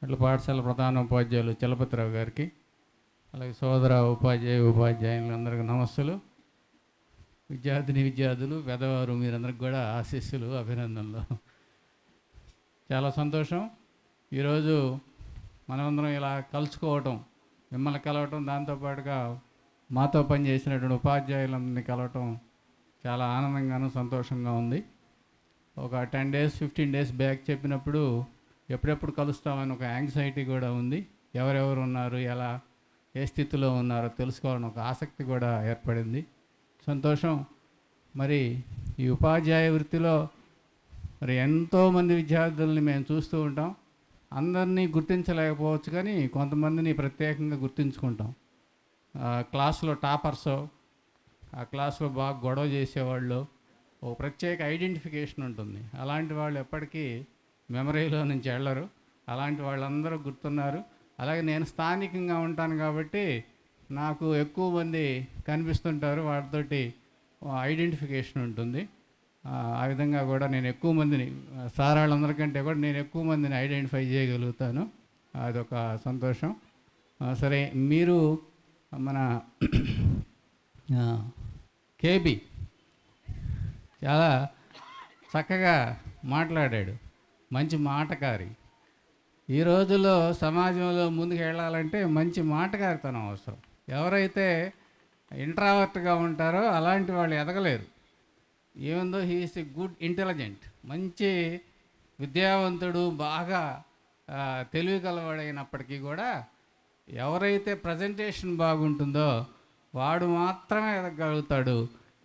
అట్లా పాఠశాల ప్రధాన ఉపాధ్యాయులు చలపతిరావు గారికి, అలాగే సోదర ఉపాధ్యాయులందరికీ నమస్సులు. విద్యార్థులు, పెద్దవారు మీరందరికి కూడా ఆశీస్సులు, అభినందనలు. చాలా సంతోషం ఈరోజు మనమందరం ఇలా కలుసుకోవటం, మిమ్మల్ని కలవటం, దాంతోపాటుగా మాతో పనిచేసినటువంటి ఉపాధ్యాయులందరినీ కలవటం చాలా ఆనందంగాను సంతోషంగా ఉంది. ఒక 10 days 15 days బ్యాక్ చెప్పినప్పుడు ఎప్పుడెప్పుడు కలుస్తామని ఒక యాంగ్జైటీ కూడా ఉంది. ఎవరెవరు ఉన్నారు, ఎలా ఏ స్థితిలో ఉన్నారో తెలుసుకోవాలని ఒక ఆసక్తి కూడా ఏర్పడింది. సంతోషం. మరి ఈ ఉపాధ్యాయ వృత్తిలో మరి ఎంతోమంది విద్యార్థుల్ని మేము చూస్తూ ఉంటాం. అందరినీ గుర్తించలేకపోవచ్చు, కానీ కొంతమందిని ప్రత్యేకంగా గుర్తించుకుంటాం. క్లాస్లో టాపర్సో, ఆ క్లాస్లో బాగా గొడవ చేసేవాళ్ళు, ఒక ప్రత్యేక ఐడెంటిఫికేషన్ ఉంటుంది. అలాంటి వాళ్ళు ఎప్పటికీ మెమరీలో నుంచి వెళ్ళరు. అలాంటి వాళ్ళందరూ గుర్తున్నారు. అలాగే నేను స్థానికంగా ఉంటాను కాబట్టి నాకు ఎక్కువ మంది కనిపిస్తుంటారు, వాటితోటి ఐడెంటిఫికేషన్ ఉంటుంది. ఆ విధంగా కూడా నేను ఎక్కువ మందిని, సార్ వాళ్ళందరికంటే కూడా నేను ఎక్కువ మందిని ఐడెంటిఫై చేయగలుగుతాను. అదొక సంతోషం. సరే, మీరు మన కేబీ చాలా చక్కగా మాట్లాడాడు, మంచి మాటకారి. ఈ రోజుల్లో సమాజంలో ముందుకు వెళ్ళాలంటే మంచి మాటకారితనం అవసరం. ఎవరైతే ఇంట్రావర్ట్గా ఉంటారో అలాంటి వాళ్ళు ఎదగలేరు. Even though he is a good intelligent, మంచి విద్యావంతుడు, బాగా తెలివి కలవాడైనప్పటికీ కూడా ఎవరైతే ప్రజెంటేషన్ బాగుంటుందో వాడు మాత్రమే ఎదగలుగుతాడు.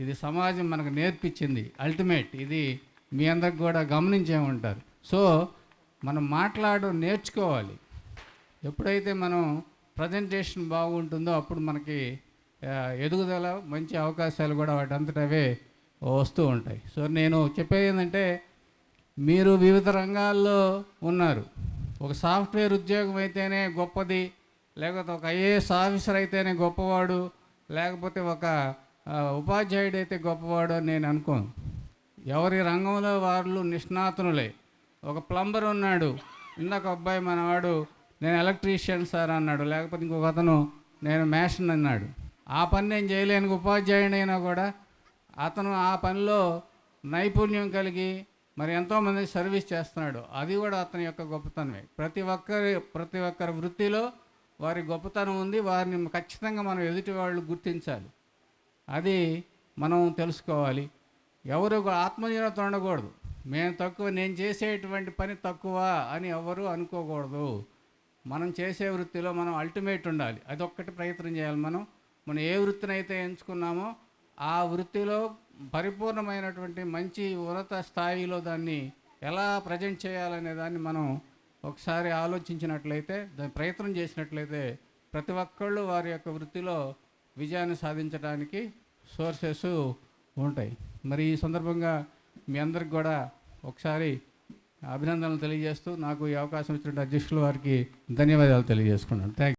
ఇది సమాజం మనకు నేర్పించింది అల్టిమేట్. ఇది మీ అందరికి కూడా గమనించే ఉంటారు. సో మనం మాట్లాడడం నేర్చుకోవాలి. ఎప్పుడైతే మనం ప్రజెంటేషన్ బాగుంటుందో అప్పుడు మనకి ఎదుగుదల, మంచి అవకాశాలు కూడా వాటంతటవే వస్తూ ఉంటాయి. సో నేను చెప్పేది ఏంటంటే, మీరు వివిధ రంగాల్లో ఉన్నారు. ఒక సాఫ్ట్వేర్ ఉద్యోగం అయితేనే గొప్పది, లేకపోతే ఒక ఐఏఎస్ ఆఫీసర్ అయితేనే గొప్పవాడు, లేకపోతే ఒక ఉపాధ్యాయుడు అయితే గొప్పవాడు అని నేను అనుకోను. ఎవరి రంగంలో వాళ్ళు నిష్ణాతునులే. ఒక ప్లంబర్ ఉన్నాడు, ఇందాక అబ్బాయి మనవాడు నేను ఎలక్ట్రీషియన్ సార్ అన్నాడు, లేకపోతే ఇంకొక అతను నేను మేషన్ అన్నాడు. ఆ పని నేను చేయలేని ఉపాధ్యాయుడైనా కూడా అతను ఆ పనిలో నైపుణ్యం కలిగి మరి ఎంతోమంది సర్వీస్ చేస్తున్నాడు. అది కూడా అతని యొక్క గొప్పతనమే. ప్రతి ఒక్కరి వృత్తిలో వారి గొప్పతనం ఉంది. వారిని ఖచ్చితంగా మనం ఎదుటి వాళ్ళు గుర్తించాలి. అది మనం తెలుసుకోవాలి. ఎవరు ఆత్మన్యూనత ఉండకూడదు. మేము తక్కువ, నేను చేసేటువంటి పని తక్కువ అని ఎవరు అనుకోకూడదు. మనం చేసే వృత్తిలో మనం అల్టిమేట్ ఉండాలి. అదొక్కటి ప్రయత్నం చేయాలి. మనం ఏ వృత్తిని అయితే ఎంచుకున్నామో ఆ వృత్తిలో పరిపూర్ణమైనటువంటి మంచి ఉన్నత స్థాయిలో దాన్ని ఎలా ప్రజెంట్ చేయాలనే దాన్ని మనం ఒకసారి ఆలోచించినట్లయితే, దాన్ని ప్రయత్నం చేసినట్లయితే ప్రతి ఒక్కళ్ళు వారి యొక్క వృత్తిలో విజయాన్ని సాధించడానికి సోర్సెస్ ఉంటాయి. మరి ఈ సందర్భంగా మీ అందరికి కూడా ఒకసారి అభినందనలు తెలియజేస్తూ నాకు ఈ అవకాశం ఇచ్చినటువంటి అధ్యక్షుల వారికి ధన్యవాదాలు తెలియజేసుకున్నాను. Thank you.